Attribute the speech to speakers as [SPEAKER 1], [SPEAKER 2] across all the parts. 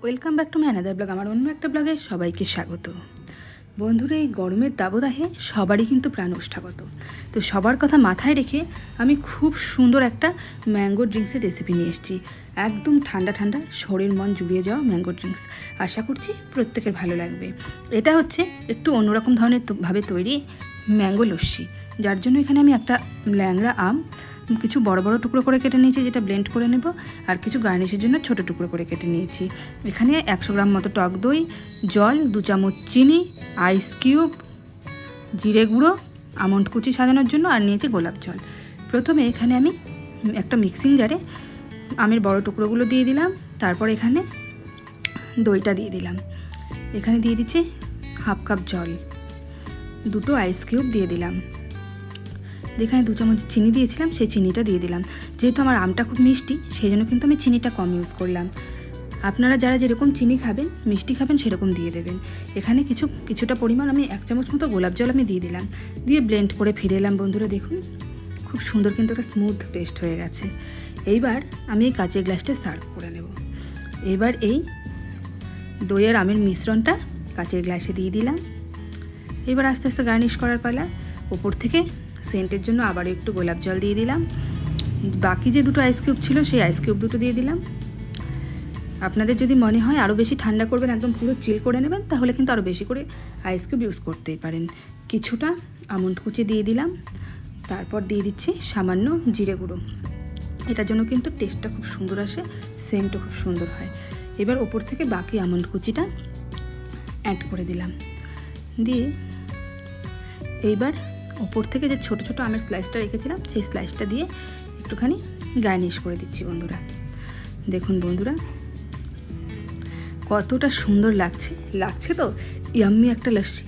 [SPEAKER 1] Welcome back to my another blog. আমার অন্য একটা ব্লগে সবাইকে স্বাগত। বন্ধুরা, এই গরমের দাবদাহে সবারই কিন্তু প্রাণ ওষ্ঠাগত। তো সবার কথা মাথায় রেখে আমি খুব সুন্দর একটা ম্যাঙ্গো ড্রিঙ্কসের রেসিপি নিয়ে এসেছি। একদম ঠান্ডা ঠান্ডা, শরীর মন জুড়িয়ে যাওয়া ম্যাঙ্গো ড্রিঙ্কস। আশা করছি প্রত্যেকের ভালো লাগবে। এটা হচ্ছে একটু অন্যরকম ধরনের ভাবে তৈরি ম্যাঙ্গো লস্যি, যার জন্য এখানে আমি একটা ল্যাংড়া আম কিছু বড় বড় টুকরো করে কেটে নিয়েছি, যেটা ব্লেন্ড করে নেব, আর কিছু গার্নিশের জন্য ছোট টুকরো করে কেটে নিয়েছি। এখানে 100 গ্রাম মতো টক দই, জল, 2 চামচ চিনি, আইস কিউব, জিরে গুঁড়ো, আমন্ড কুচি সাজানোর জন্য, আর নিয়েছি গোলাপ জল। প্রথমে এখানে আমি একটা মিক্সিং জারে আমের বড় টুকরোগুলো দিয়ে দিলাম। তারপর এখানে দইটা দিয়ে দিলাম। এখানে দিয়ে দিচ্ছি হাফ কাপ জল, 2 আইস কিউব দিয়ে দিলাম। যেখানে 2 চামচ চিনি দিয়েছিলাম সেই চিনিটা দিয়ে দিলাম। যেহেতু আমার আমটা খুব মিষ্টি, সেই জন্য কিন্তু আমি চিনিটা কম ইউজ করলাম। আপনারা যারা যেরকম চিনি খাবেন, মিষ্টি খাবেন, সেরকম দিয়ে দেবেন। এখানে কিছুটা পরিমাণ আমি 1 চামচ মতো গোলাপ জল আমি দিয়ে দিলাম। দিয়ে ব্লেন্ড করে ফিরে এলাম। বন্ধুরা দেখুন, খুব সুন্দর কিন্তু একটা স্মুথ পেস্ট হয়ে গেছে। এইবার আমি এই কাঁচের গ্লাসটা সার্ভ করে নেব। এবার এই দই আর আমের মিশ্রণটা কাঁচের গ্লাসে দিয়ে দিলাম। এবার আস্তে আস্তে গার্নিশ করার পালা। ওপর থেকে সেন্টের জন্য আবার একটু গোলাপ জল দিয়ে দিলাম। বাকি যে 2 আইস কিউব ছিল, সেই আইস কিউব 2 দিয়ে দিলাম। আপনাদের যদি মনে হয় আরও বেশি ঠান্ডা করবেন, একদম পুরো চিল করে নেবেন, তাহলে কিন্তু আরও বেশি করে আইস কিউব ইউজ করতেই পারেন। কিছুটা আমন্ড কুচি দিয়ে দিলাম। তারপর দিয়ে দিচ্ছি সামান্য জিরে গুঁড়ো। এটার জন্য কিন্তু টেস্টটা খুব সুন্দর আসে, সেন্টও খুব সুন্দর হয়। এবার ওপর থেকে বাকি আমন্ড কুচিটা অ্যাড করে দিলাম। দিয়ে এইবার ওপর থেকে যে ছোট ছোট আমের স্লাইসটা রেখেছিলাম, সেই স্লাইসটা দিয়ে একটুখানি গার্নিশ করে দিচ্ছি। বন্ধুরা দেখুন, বন্ধুরা কতটা সুন্দর লাগছে তো ইয়াম্মি একটা লস্যি।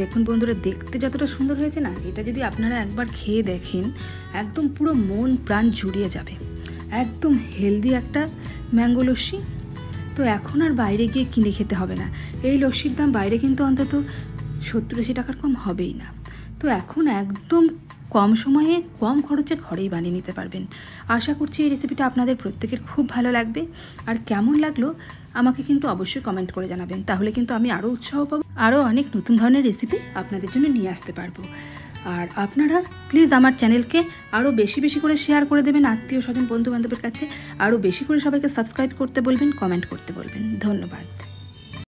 [SPEAKER 1] দেখুন বন্ধুরা, দেখতে যতটা সুন্দর হয়েছে না, এটা যদি আপনারা একবার খেয়ে দেখেন, একদম পুরো মন প্রাণ জুড়িয়ে যাবে। একদম হেলদি একটা ম্যাঙ্গো লস্যি। তো এখন আর বাইরে গিয়ে কিনে খেতে হবে না। এই লস্যির দাম বাইরে কিন্তু অন্তত 70-80 টাকার কম হবেই না। তো এখন একদম কম সময়ে কম খরচে ঘরেই বানিয়ে নিতে পারবেন। আশা করছি এই রেসিপিটা আপনাদের প্রত্যেকের খুব ভালো লাগবে। আর কেমন লাগলো আমাকে কিন্তু অবশ্যই কমেন্ট করে জানাবেন, তাহলে কিন্তু আমি আরও উৎসাহ পাবো, আরও অনেক নতুন ধরনের রেসিপি আপনাদের জন্য নিয়ে আসতে পারবো। আর আপনারা প্লিজ আমার চ্যানেলকে আরও বেশি বেশি করে শেয়ার করে দেবেন আত্মীয় স্বজন বন্ধু বান্ধবের কাছে। আরও বেশি করে সবাইকে সাবস্ক্রাইব করতে বলবেন, কমেন্ট করতে বলবেন। ধন্যবাদ।